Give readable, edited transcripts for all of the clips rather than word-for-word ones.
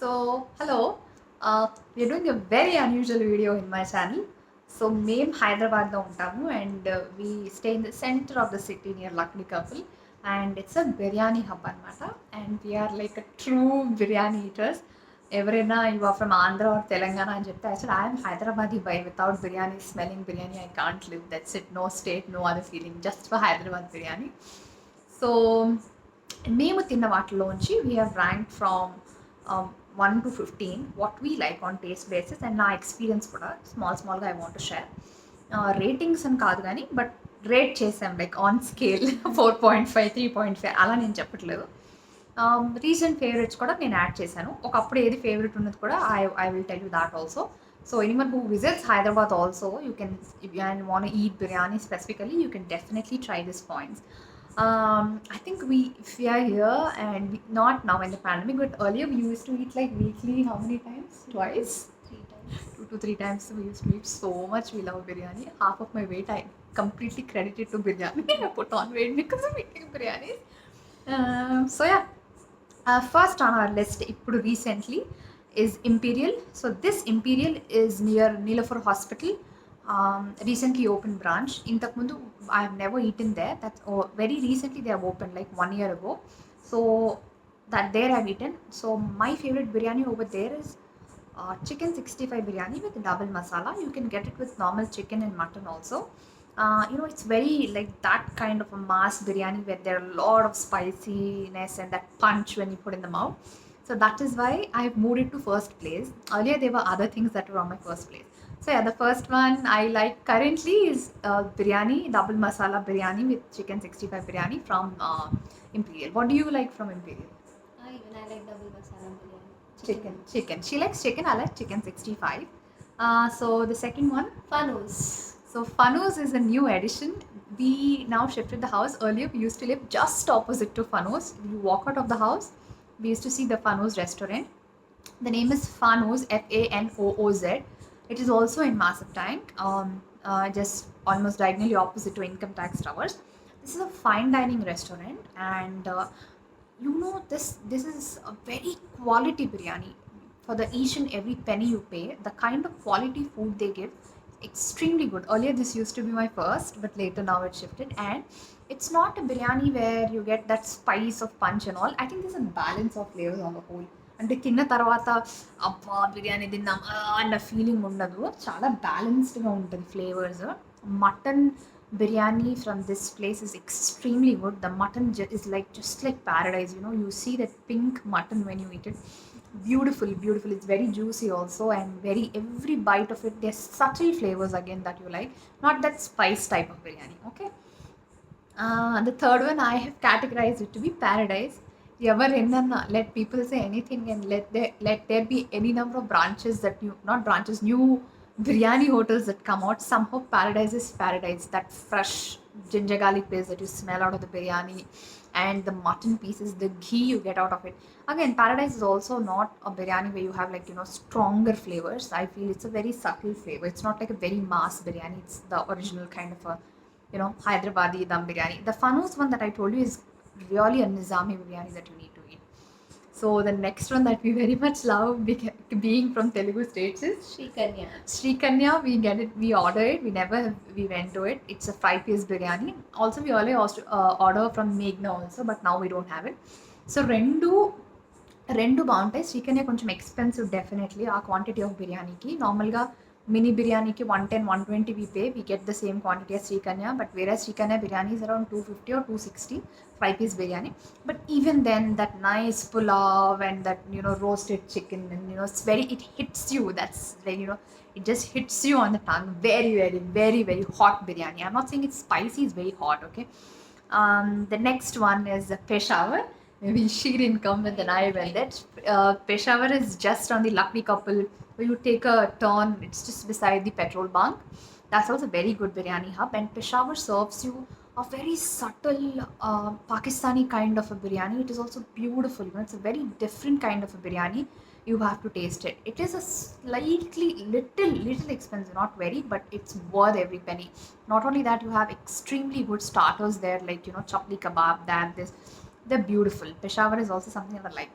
Hello. We're doing a very unusual video in my channel. So, మేము హైదరాబాద్లో ఉంటాము and we stay in the center of the city near Lucknow Couple and it's a biryani hub అనమాట and we are like a true biryani eaters. ఎవరైనా you are from Andhra or Telangana అని చెప్తే I said I am Hyderabadi by without biryani, smelling biryani I can't live. That's it. No state, no other feeling. Just for Hyderabad biryani. So మేము తిన్న వాటిలోంచి we have rank from 1 to 15 what we like on taste basis and నా experience కూడా స్మాల్గా I want to share ratings అని కాదు కానీ but rate చేసాం లైక్ ఆన్ స్కేల్ 4.5 3.5 అలా నేను చెప్పట్లేదు రీసెంట్ ఫేవరెట్స్ కూడా నేను యాడ్ చేశాను ఒకప్పుడు ఏది ఫేవరెట్ ఉన్నది కూడా I will tell you that also so anyone who visits Hyderabad also you can if you and want eat biryani specifically you can definitely try this points I think if we are here and not now in the pandemic, but earlier we used to eat like weekly. How many times? Twice, 3 times. 2 to 3 times. We used to eat so much. We love biryani. Half of my weight I completely credited to biryani. I put on weight because of eating biryani. So yeah, first on our list, ippudu recently is Imperial. So this Imperial is near Nilafur Hospital. Recently opened branch. Intakmundu I have never eaten there. That's very recently they have opened like 1 year ago. So that there I've eaten. So my favorite biryani over there is chicken 65 biryani with double masala. You can get it with normal chicken and mutton also. It's very like that kind of a mass biryani where there are a lot of spiciness and that punch when you put in the mouth. So that is why I've moved it to first place. Earlier there were other things that were on my first place. So yeah, the first one I like currently is biryani, double masala biryani with chicken 65 biryani from Imperial. What do you like from Imperial? I like double masala biryani. Chicken. She likes chicken. I like chicken 65. So the second one. Fanus. So Fanus is a new addition. We now shifted the house. Earlier we used to live just opposite to Fanus. You walk out of the house, we used to see the Fanus restaurant. The name is Fanus, Fanooz. It is also in Massive Tank, just almost diagonally opposite to Income Tax Towers. This is a fine dining restaurant, and this is a very quality biryani. For the each and every penny you pay, the kind of quality food they give, extremely good. Earlier this used to be my first, but later now it shifted, and it's not a biryani where you get that spice of punch and all. I think there's a balance of flavors on the whole. అంటే తిన్న తర్వాత అబ్బా బిర్యానీ తిన్నాం అన్న feeling ఉండదు చాలా బ్యాలెన్స్డ్గా ఉంటుంది flavours mutton biryani from this place is extremely good. The mutton is like just like paradise. You see that pink mutton when you eat it. Beautiful. It's very juicy also, and every bite of it, there's subtle flavors again that you like. Not that spice type of biryani. Okay. The third one I have categorized it to be paradise. Let people say anything and let there be any number of branches new biryani hotels that come out. Somehow paradise is paradise. That fresh ginger garlic paste that you smell out of the biryani and the mutton pieces, the ghee you get out of it. Again, paradise is also not a biryani where you have stronger flavors. I feel it's a very subtle flavor. It's not like a very mass biryani. It's the original kind of a Hyderabadi dum biryani. The Fanus one that I told you is really a Nizami biryani that you need to eat. So the next one that we very much love, being from Telugu states, is Sri Kanya. We order it. We went to it. It's a 5-piece biryani. Also, we always order from Meghna also, but now we don't have it. So రెండు బాగుంటాయి. శ్రీకన్య కొంచెం expensive definitely ఆ quantity of బిర్యానీకి. నార్మల్గా mini బిర్యానీకి 110 120 we pay, we get the same quantity as Srikanya, but whereas Srikanya biryani is around 250 or 260 5-piece biryani. But even then, that nice pulav and that roasted chicken, and it hits you. That's like it just hits you on the tongue. Very hot biryani. I'm not saying it's spicy, it's very hot. Okay. The next one is Peshawar. Maybe she didn't come and then I went that. Peshawar is just on the Lucknow Couple. You take a turn, it's just beside the petrol bunk. That's also a very good biryani hub, and Peshawar serves you a very subtle Pakistani kind of a biryani. It is also beautiful. It's a very different kind of a biryani. You have to taste it. It is a slightly little expensive, not very, but it's worth every penny. Not only that, you have extremely good starters there, like chapli kebab, they're beautiful. Peshawar is also something that I like.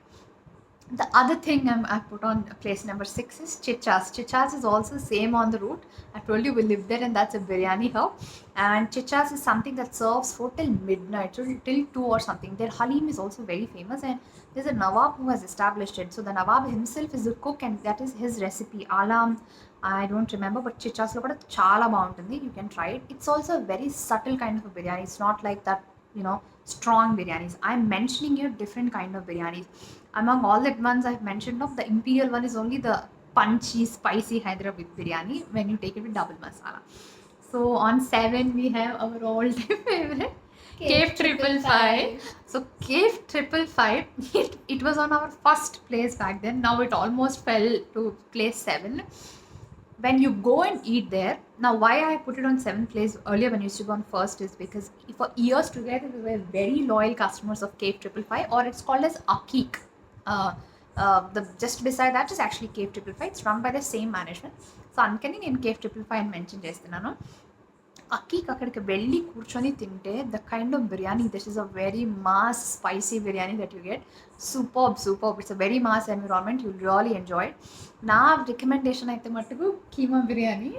The other thing I put on place number 6 is Chichas. Chichas is also same on the route. I told you we live there, and that's a biryani hub. And Chichas is something that serves food till midnight, till 2 or something. Their halim is also very famous, and there's a Nawab who has established it. So the Nawab himself is the cook, and that is his recipe. Alam, I don't remember, but Chichas lo kuda chala baaguntundi. You can try it. It's also a very subtle kind of a biryani. It's not like that, strong biryanis. I'm mentioning here different kind of biryanis. Among all the ones I've mentioned of, the imperial one is only the punchy, spicy Hyderabad biryani when you take it with double masala. So on 7 we have our all-time favorite Cave Triple Five. So Cave Triple Five, it was on our first place back then. Now it almost fell to place 7. When you go and eat there, now why I put it on 7th place earlier when I used to go on first is because for years together we were very loyal customers of Cave Triple Five, or it's called as Akik. The just beside that is actually Cave Triple Five. It's run by the same management. So అందుకని నేను Cave Triple Five mention చేస్తున్నాను. అక్కీకి అక్కడికి వెళ్ళి కూర్చొని తింటే the kind of biryani, this is a very mass spicy biryani that you get. Superb. It's a very mass environment. You really enjoy. నా recommendation అయితే మట్టుకు కీమా బిర్యానీ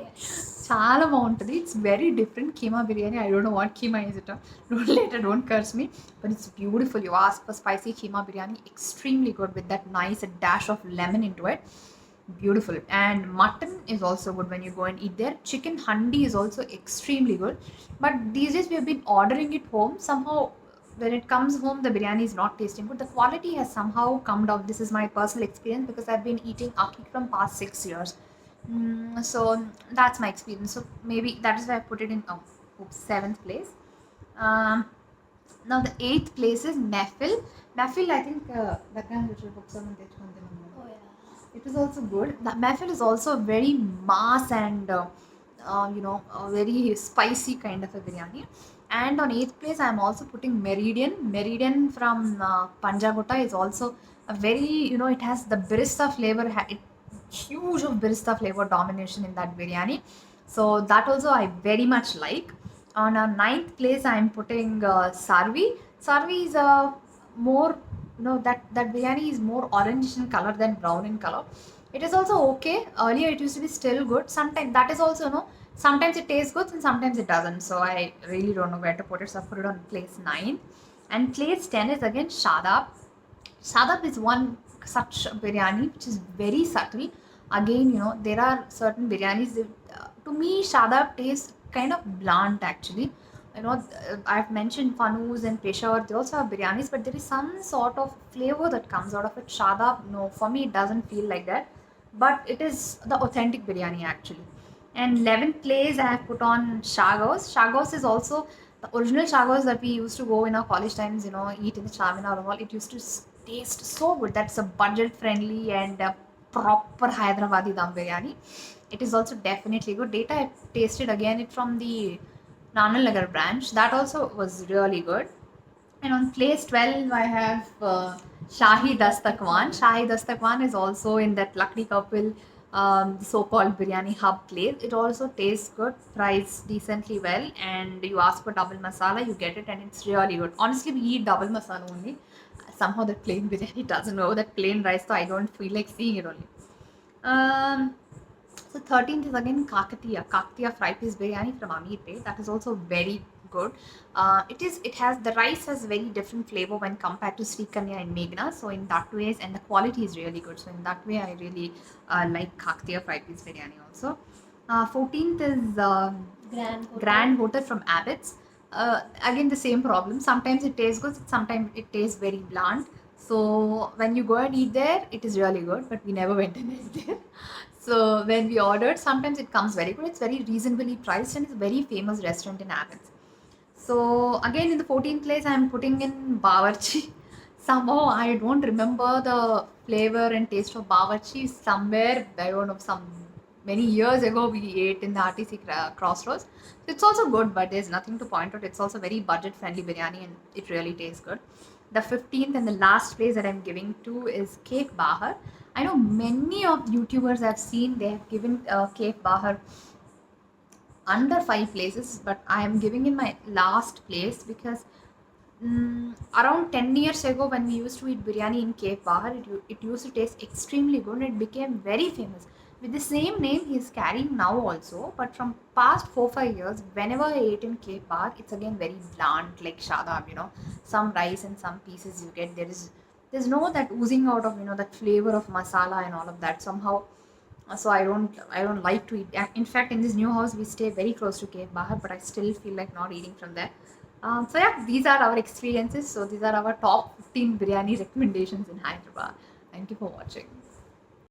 చాలా బాగుంటుంది. It's very different keema biryani. I don't know what keema is it. Don't curse me, but it's beautiful. You ask for spicy keema biryani, extremely good with that nice dash of lemon into it. Beautiful. And mutton is also good when you go and eat there. Chicken handi is also extremely good, but these days we have been ordering it home. Somehow when it comes home the biryani is not tasting good. The quality has somehow come down. This is my personal experience because I've been eating akik from past 6 years. So that's my experience. So maybe that is why I put it in 7th place. um, Now the 8th place is Nafil. I think that kind of books are Oh yeah. it is also good. The Mehfil is also a very mass and a very spicy kind of a biryani. And on 8th place, I am also putting Meridian. Meridian from Panjagutta is also a very, it has the birista flavor, huge of birista flavor domination in that biryani. So that also I very much like. On a 9th place, I am putting Sarvi. Sarvi is a more, that biryani is more orange in color than brown in color. It is also okay. Earlier it used to be still good. Sometimes that is also, sometimes it tastes good and sometimes it doesn't. So I really don't know where to put it. So I put it on place 9. And place 10 is again Shadab. Shadab is one such biryani which is very subtle. Again, there are certain biryanis that, to me, Shadab tastes kind of blunt actually. I've mentioned Fanus and Peshawar, they also have biryanis, but there is some sort of flavor that comes out of it. Shadab, no, for me it doesn't feel like that, but it is the authentic biryani actually. And 11th place I have put on Shagos. Shagos is also the original Shagos that we used to go in our college times, eat in the Charminar and all. It used to taste so good. That's a budget friendly and proper Hyderabadi dum biryani. It is also definitely good. Data I tasted again it from the Nanal Nagar branch. That also was really good. And on place 12, I have Shahi Dastakwan. Shahi Dastakwan is also in that Lakdi Kapil, so-called biryani hub place. It also tastes good, priced decently well, and you ask for double masala, you get it, and it's really good. Honestly, we eat double masala only. Somehow that plain biryani doesn't go. That plain rice, so I don't feel like seeing it only. So 13th is again Kakatiya fry piece biryani from Amir Pay. That is also very good. It has the rice has very different flavor when compared to Srikanya and Meghna. So in that ways, and the quality is really good. So in that way, I really like Kakatiya fry piece biryani also. 14th is Grand Hotel from Abbott's. Again, the same problem. Sometimes it tastes good, sometimes it tastes very bland. So when you go and eat there, it is really good, but we never went and ate there. So when we ordered, sometimes it comes very good. It's very reasonably priced and it's a very famous restaurant in Athens. So again, in the 14th place, I'm putting in Bawarchi. Somehow I don't remember the flavor and taste of Bawarchi. Somewhere, I don't know, some many years ago we ate in the RTC Crossroads. It's also good, but there's nothing to point out. It's also very budget friendly biryani and it really tastes good. The 15th and the last place that I'm giving to is Cake Bahar. I know many of YouTubers I've seen, they have given Cake Bahar under 5 places, but I am giving in my last place because Around 10 years ago, when we used to eat biryani in Cape Bahar, it used to taste extremely good and it became very famous. With the same name he is carrying now also, but from past 4-5 years, whenever I ate in Cape Bahar, it's again very bland, like Shadab, some rice and some pieces you get. There's no that oozing out of that flavor of masala and all of that somehow. So I don't like to eat. In fact, in this new house we stay very close to Cape Bahar, but I still feel like not eating from there. So yeah, these are our experiences. So these are our top 15 biryani recommendations in Hyderabad. Thank you for watching.